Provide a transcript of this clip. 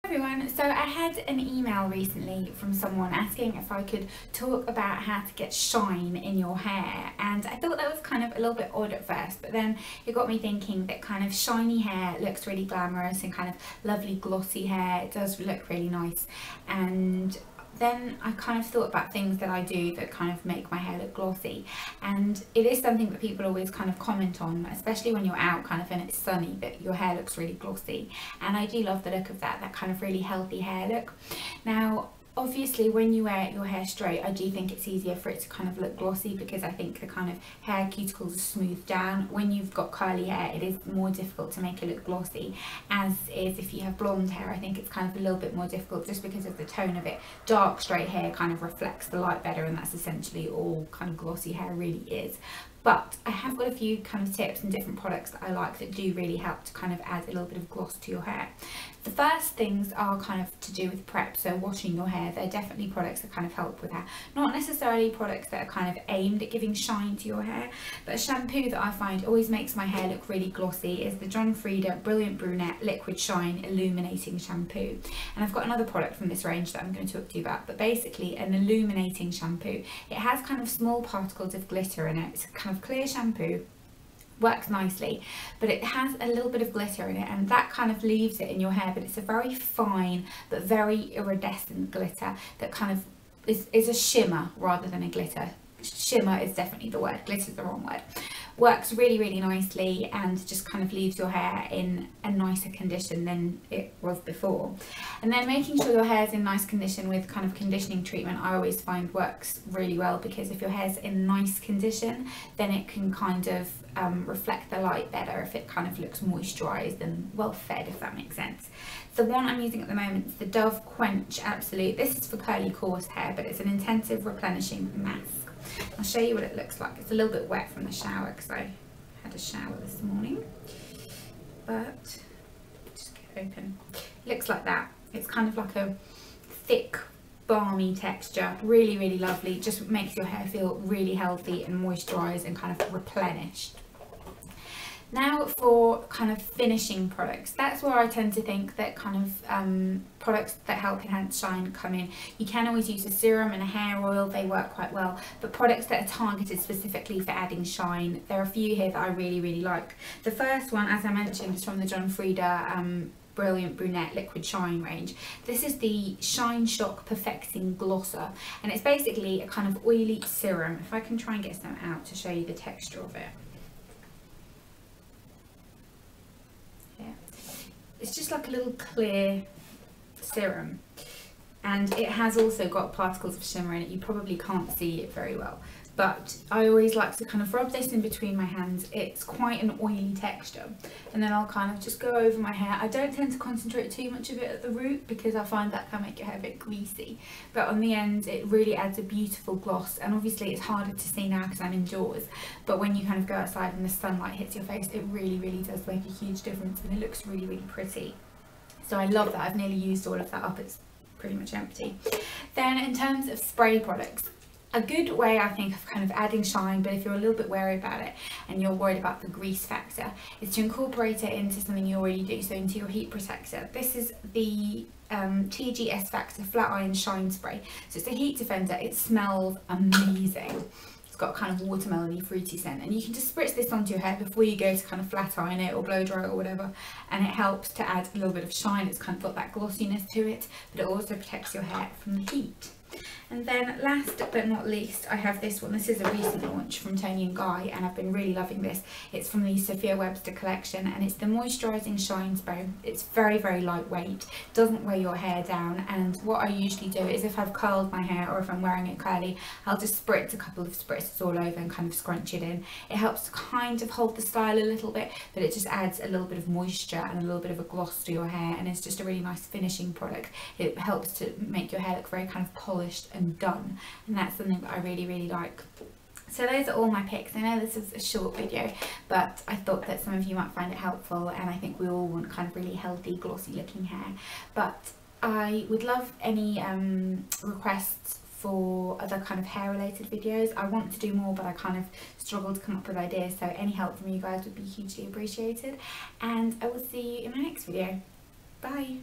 Everyone, so I had an email recently from someone asking if I could talk about how to get shine in your hair, and I thought that was kind of a little bit odd at first, but then it got me thinking that kind of shiny hair looks really glamorous and kind of lovely glossy hair, it does look really nice. And then I kind of thought about things that I do that kind of make my hair look glossy, and it is something that people always kind of comment on, especially when you're out kind of and it's sunny, that your hair looks really glossy, and I do love the look of that kind of really healthy hair look. Now obviously when you wear your hair straight, I do think it's easier for it to kind of look glossy because I think the kind of hair cuticles are smoothed down. When you've got curly hair, it is more difficult to make it look glossy, as is if you have blonde hair. I think it's kind of a little bit more difficult just because of the tone of it. Dark straight hair kind of reflects the light better, and that's essentially all kind of glossy hair really is. But I have got a few kind of tips and different products that I like that do really help to kind of add a little bit of gloss to your hair. The first things are kind of to do with prep, so washing your hair. They're definitely products that kind of help with that. Not necessarily products that are kind of aimed at giving shine to your hair, but a shampoo that I find always makes my hair look really glossy is the John Frieda Brilliant Brunette Liquid Shine Illuminating Shampoo. And I've got another product from this range that I'm going to talk to you about, but basically an illuminating shampoo. It has kind of small particles of glitter in it. It's a kind of clear shampoo, works nicely, but it has a little bit of glitter in it, and that kind of leaves it in your hair, but it's a very fine but very iridescent glitter that kind of is a shimmer rather than a glitter. Shimmer is definitely the word, glitter is the wrong word. Works really nicely and just kind of leaves your hair in a nicer condition than it was before. And then making sure your hair's in nice condition with kind of conditioning treatment, I always find works really well, because if your hair's in nice condition, then it can kind of reflect the light better if it kind of looks moisturized and well fed, if that makes sense. The one I'm using at the moment is the Dove Quench Absolute. This is for curly coarse hair, but it's an intensive replenishing mask. I'll show you what it looks like. It's a little bit wet from the shower because I had a shower this morning, but just get it open. It looks like that. It's kind of like a thick, balmy texture, really lovely. Just makes your hair feel really healthy and moisturized and kind of replenished. Now for kind of finishing products, that's where I tend to think that kind of products that help enhance shine come in. You can always use a serum and a hair oil, they work quite well, but products that are targeted specifically for adding shine, there are a few here that I really like. The first one, as I mentioned, is from the John Frieda Brilliant Brunette Liquid Shine range. This is the Shine Shock Perfecting Glosser, and it's basically a kind of oily serum. If I can try and get some out to show you the texture of it. It's just like a little clear serum, and it has also got particles of shimmer in it. You probably can't see it very well, but I always like to kind of rub this in between my hands. It's quite an oily texture, and then I'll kind of just go over my hair. I don't tend to concentrate too much of it at the root because I find that can make your hair a bit greasy, but on the end it really adds a beautiful gloss. And obviously it's harder to see now because I'm indoors, but when you kind of go outside and the sunlight hits your face, it really does make a huge difference, and it looks really pretty. So I love that. I've nearly used all of that up. It's pretty much empty. Then in terms of spray products, a good way I think of kind of adding shine, but if you're a little bit wary about it and you're worried about the grease factor, is to incorporate it into something you already do, so into your heat protector. This is the TGS Factor Flat Iron Shine Spray. So it's a heat defender. It smells amazing. It's got kind of watermelony fruity scent, and you can just spritz this onto your hair before you go to kind of flat iron it or blow dry it or whatever, and it helps to add a little bit of shine. It's kind of got that glossiness to it, but it also protects your hair from the heat. And then last but not least, I have this one. This is a recent launch from Tony & Guy, and I've been really loving this. It's from the Sophia Webster collection, and it's the Moisturising Shine Spray. It's very lightweight, doesn't weigh your hair down, and what I usually do is if I've curled my hair or if I'm wearing it curly, I'll just spritz a couple of spritzes all over and kind of scrunch it in. It helps to kind of hold the style a little bit, but it just adds a little bit of moisture and a little bit of a gloss to your hair, and it's just a really nice finishing product. It helps to make your hair look very kind of polished and done, and that's something that I really like. So those are all my picks. I know this is a short video, but I thought that some of you might find it helpful, and I think we all want kind of really healthy, glossy looking hair. But I would love any requests for other kind of hair related videos. I want to do more, but I kind of struggle to come up with ideas, so any help from you guys would be hugely appreciated, and I will see you in my next video. Bye!